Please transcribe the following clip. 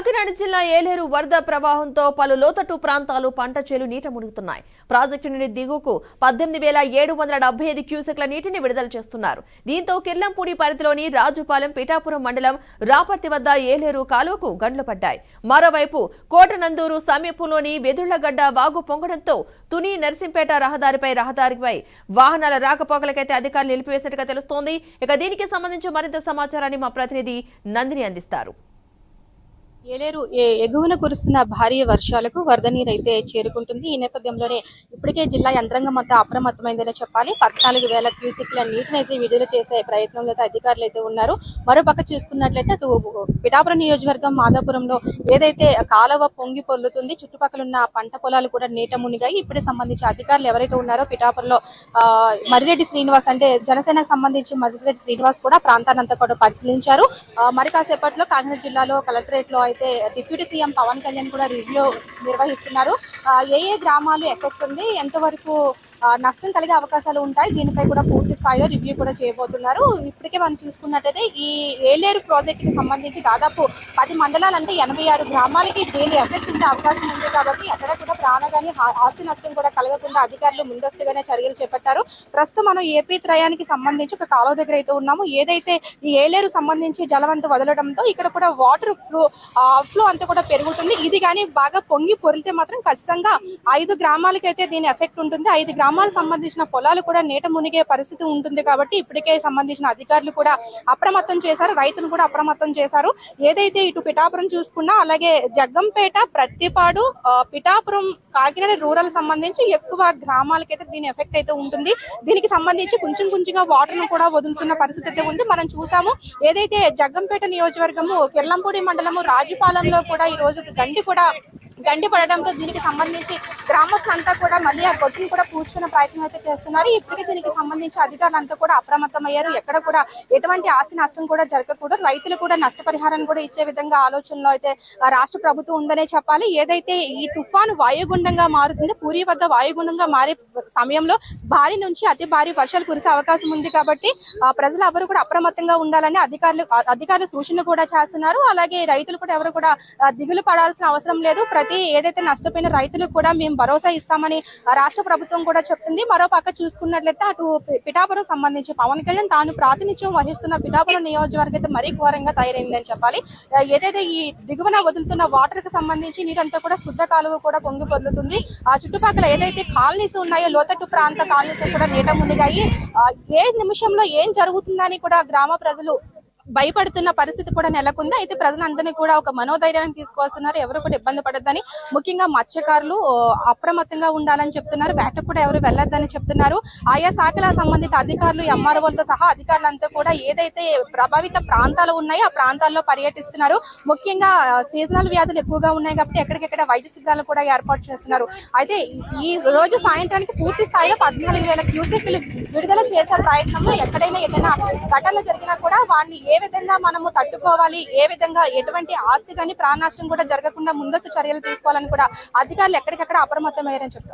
కాకినాడ జిల్లా ఏలేరు వరద ప్రవాహంతో పలు లోతట్టు ప్రాంతాలు పంట చేలు నీట మునుగుతున్నాయి. ప్రాజెక్టు నుండి దిగువకు 18,775 క్యూసెక్ల నీటిని విడుదల చేస్తున్నారు. దీంతో కిర్లంపూడి పరిధిలోని రాజుపాలెం, పిఠాపురం మండలం రాపర్తి వద్ద ఏలేరు కాలువకు గండ్లు పడ్డాయి. మరోవైపు కోటనందూరు సమీపంలోని వెదుళ్లగడ్డ వాగు పొంగడంతో తుని నర్సింపేట రహదారిపై వాహనాల రాకపోకలకైతే అధికారులు నిలిపివేసినట్టుగా తెలుస్తోంది. ఇక దీనికి సంబంధించి మరింత సమాచారాన్ని మా ప్రతినిధి నందిని అందిస్తారు. ఏలేరు ఎగువన కురుస్తున్న భారీ వర్షాలకు వరద నీరు అయితే చేరుకుంటుంది. ఈ నేపథ్యంలోనే ఇప్పటికే జిల్లా యంత్రాంగం అంతా అప్రమత్తమైందనే చెప్పాలి. 14,000 క్యూసెక్ల నీటిని అయితే విడుదల చేసే ప్రయత్నంలో అయితే అధికారులు అయితే ఉన్నారు. మరోపక్క చూసుకున్నట్లయితే అటు పిఠాపురం నియోజకవర్గం మాదాపురంలో ఏదైతే కాలువ పొంగి పొర్లుతుంది, చుట్టుపక్కల ఉన్న పంట పొలాలు కూడా నీట మునిగాయి. ఇప్పటికి సంబంధించి అధికారులు ఎవరైతే ఉన్నారో పిఠాపురంలో మర్రిరెడ్డి శ్రీనివాస్ అంటే జనసేనకు సంబంధించి మర్రిరెడ్డి శ్రీనివాస్ కూడా ప్రాంతాన్నంతా కూడా పరిశీలించారు. మరి కాసేపట్లో కాకినాడ జిల్లాలో కలెక్టరేట్ లో అయితే డిప్యూటీ సీఎం పవన్ కళ్యాణ్ కూడా రివ్యూ నిర్వహిస్తున్నారు. ఏ గ్రామాలు ఎఫెక్ట్ ఉంది, ఎంతవరకు నష్టం కలిగే అవకాశాలు ఉంటాయి, దీనిపై కూడా పూర్తి స్థాయిలో రివ్యూ కూడా చేయబోతున్నారు. ఇప్పటికే మనం చూసుకున్నట్టయితే ఈ ఏలేరు ప్రాజెక్ట్ కి సంబంధించి దాదాపు 10 మండలాలు అంటే 86 గ్రామాలకి దీని ఎఫెక్ట్ ఉండే అవకాశం ఉంది. కాబట్టి ఎక్కడ కూడా ప్రాణగాని ఆస్తి నష్టం కూడా కలగకుండా అధికారులు ముందస్తుగానే చర్యలు చేపట్టారు. ప్రస్తుతం మనం ఏపీ త్రయానికి సంబంధించి ఒక కాలువ దగ్గర అయితే ఉన్నాము. ఏదైతే ఈ ఏలేరు సంబంధించి జలవంత వదలడంతో ఇక్కడ కూడా వాటర్ ఫ్లో అంతా కూడా పెరుగుతుంది. ఇది కానీ బాగా పొంగి పొరిలితే మాత్రం ఖచ్చితంగా 5 గ్రామాలకైతే దీని ఎఫెక్ట్ ఉంటుంది. 5 గ్రామాలకు సంబంధించిన పొలాలు కూడా నీట మునిగే పరిస్థితి ఉంటుంది. కాబట్టి ఇప్పటికే సంబంధించిన అధికారులు కూడా అప్రమత్తం చేశారు, రైతులు కూడా అప్రమత్తం చేశారు. ఏదైతే ఇటు పిఠాపురం చూసుకున్నా, అలాగే జగ్గంపేట, ప్రత్తిపాడు, పిఠాపురం, కాకినాడ రూరల్ సంబంధించి ఎక్కువ గ్రామాలకైతే దీని ఎఫెక్ట్ అయితే ఉంటుంది. దీనికి సంబంధించి కొంచెంగా వాటర్ ను కూడా వదులుతున్న పరిస్థితి అయితే ఉంది. మనం చూసాము ఏదైతే జగ్గంపేట నియోజకవర్గము కిర్లంపూడి మండలము రాజుపాలెంలో కూడా ఈ రోజు గండి పడడంతో దీనికి సంబంధించి గ్రామస్తులంతా కూడా మళ్ళీ ఆ గొట్టును కూడా పూడ్చుకునే ప్రయత్నం అయితే చేస్తున్నారు. ఇప్పటికే దీనికి సంబంధించి అధికారులంతా కూడా అప్రమత్తమయ్యారు. ఎక్కడ కూడా ఎటువంటి ఆస్తి నష్టం కూడా జరగకూడదు, రైతులు కూడా నష్టపరిహారాన్ని కూడా ఇచ్చే విధంగా ఆలోచనలో అయితే రాష్ట్ర ప్రభుత్వం ఉందనే చెప్పాలి. ఏదైతే ఈ తుఫాను వాయుగుండంగా మారుతుందో, పూరి వద్ద వాయుగుండంగా మారే సమయంలో భారీ నుంచి అతి భారీ వర్షాలు కురిసే అవకాశం ఉంది. కాబట్టి ప్రజలు ఎవరు కూడా అప్రమత్తంగా ఉండాలని అధికారులు సూచనలు కూడా చేస్తున్నారు. అలాగే రైతులు కూడా ఎవరు కూడా దిగులు పడాల్సిన అవసరం లేదు. ఏదైతే నష్టపోయిన రైతులకు కూడా మేము భరోసా ఇస్తామని రాష్ట్ర ప్రభుత్వం కూడా చెప్తుంది. మరో పక్క చూసుకున్నట్లయితే అటు పిఠాపురం సంబంధించి పవన్ కళ్యాణ్ తాను ప్రాతినిధ్యం వహిస్తున్న పిఠాపురం నియోజకవర్గం అయితే మరీ ఘోరంగా తయారైందని చెప్పాలి. ఏదైతే ఈ దిగువన వదులుతున్న వాటర్ కి సంబంధించి నీరంతా కూడా శుద్ధ కాలువ కూడా పొంగి పొర్లుతుంది. ఆ చుట్టుపక్కల ఏదైతే కాలనీస్ ఉన్నాయో, లోతట్టు ప్రాంత కాలనీస్ కూడా నీట మునిగాయి. ఏ నిమిషంలో ఏం జరుగుతుందని కూడా గ్రామ ప్రజలు భయపడుతున్న పరిస్థితి కూడా నెలకొంది. అయితే ప్రజలందరినీ కూడా ఒక మనోధైర్యాన్ని తీసుకొస్తున్నారు. ఎవరు కూడా ఇబ్బంది పడద్దని, ముఖ్యంగా మత్స్యకారులు అప్రమత్తంగా ఉండాలని చెప్తున్నారు. వేటకు కూడా ఎవరు వెళ్ళొద్దని చెప్తున్నారు. ఆయా శాఖల సంబంధిత అధికారులు, ఎంఆర్ఓలతో సహా అధికారులంతా కూడా ఏదైతే ప్రభావిత ప్రాంతాలు ఉన్నాయో ఆ ప్రాంతాల్లో పర్యటిస్తున్నారు. ముఖ్యంగా సీజనల్ వ్యాధులు ఎక్కువగా ఉన్నాయి కాబట్టి ఎక్కడికెక్కడ వైద్య శిబిరాలు కూడా ఏర్పాటు చేస్తున్నారు. అయితే ఈ రోజు సాయంత్రానికి పూర్తి స్థాయిలో 14,000 క్యూసెక్లు విడుదల చేసే ప్రయత్నంలో ఎక్కడైనా ఏదైనా ఘటనలు జరిగినా కూడా వాడిని ఏ విధంగా మనము తట్టుకోవాలి, ఏ విధంగా ఎటువంటి ఆస్తి కానీ ప్రాణ నష్టం కూడా జరగకుండా ముందస్తు చర్యలు తీసుకోవాలని కూడా అధికారులు ఎక్కడికక్కడ అప్రమత్తమయ్యారని చెప్తారు.